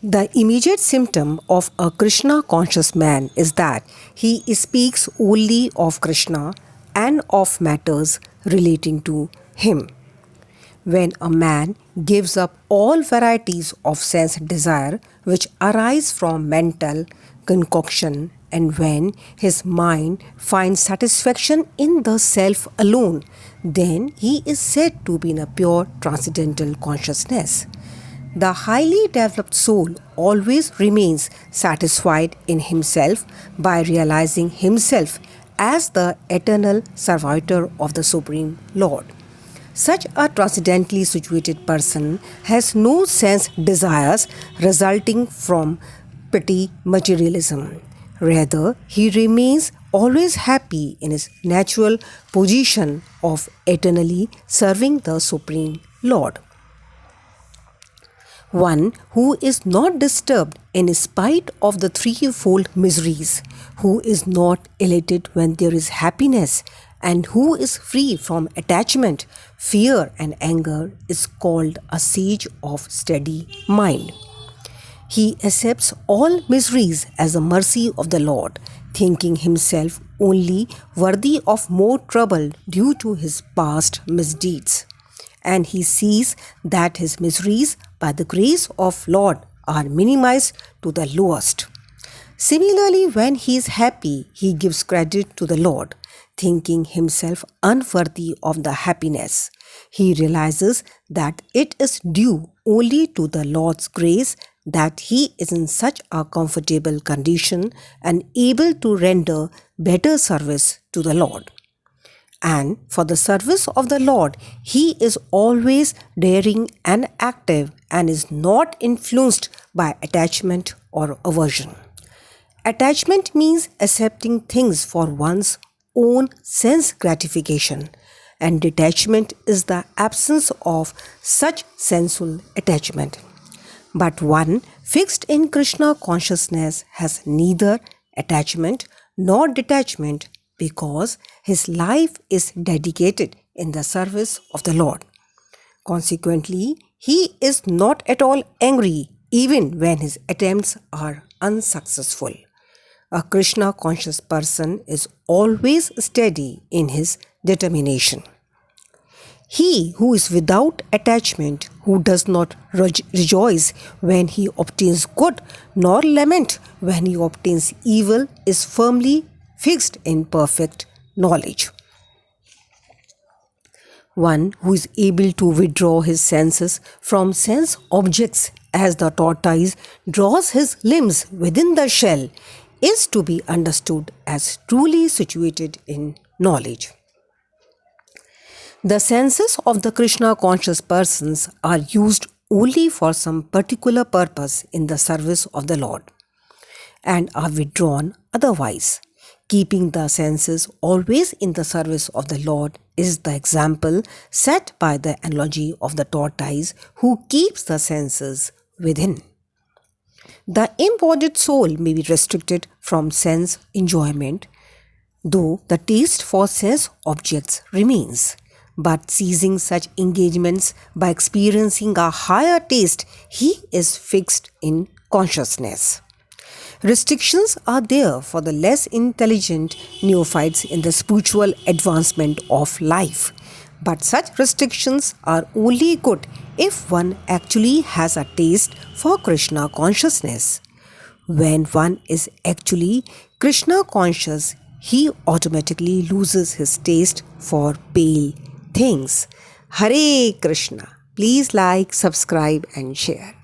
The immediate symptom of a Krishna conscious man is that he speaks only of Krishna and of matters relating to him. When a man gives up all varieties of sense desire which arise from mental concoction, and when his mind finds satisfaction in the self alone, then he is said to be in a pure transcendental consciousness. The highly developed soul always remains satisfied in himself by realizing himself as the eternal servitor of the Supreme Lord. Such a transcendently situated person has no sense desires resulting from petty materialism. Rather, he remains always happy in his natural position of eternally serving the Supreme Lord. One who is not disturbed in spite of the threefold miseries, who is not elated when there is happiness, and who is free from attachment, fear, and anger, is called a sage of steady mind. He accepts all miseries as a mercy of the Lord, thinking himself only worthy of more trouble due to his past misdeeds. And he sees that his miseries, by the grace of Lord, are minimized to the lowest. Similarly, when he is happy, he gives credit to the Lord, thinking himself unworthy of the happiness. He realizes that it is due only to the Lord's grace that he is in such a comfortable condition and able to render better service to the Lord. And for the service of the Lord, he is always daring and active and is not influenced by attachment or aversion. Attachment means accepting things for one's own sense gratification, and detachment is the absence of such sensual attachment. But one fixed in Krishna consciousness has neither attachment nor detachment, because his life is dedicated in the service of the Lord. Consequently, he is not at all angry even when his attempts are unsuccessful. A Krishna conscious person is always steady in his determination. He who is without attachment, who does not rejoice when he obtains good, nor lament when he obtains evil, is firmly fixed in perfect knowledge. One who is able to withdraw his senses from sense objects as the tortoise draws his limbs within the shell is to be understood as truly situated in knowledge. The senses of the Krishna conscious persons are used only for some particular purpose in the service of the Lord, and are withdrawn otherwise. Keeping the senses always in the service of the Lord is the example set by the analogy of the tortoise who keeps the senses within. The embodied soul may be restricted from sense enjoyment, though the taste for sense objects remains. But ceasing such engagements by experiencing a higher taste, he is fixed in consciousness. Restrictions are there for the less intelligent neophytes in the spiritual advancement of life, but such restrictions are only good if one actually has a taste for Krishna consciousness. When one is actually Krishna conscious, he automatically loses his taste for pale things. Hare Krishna. Please like, subscribe and share.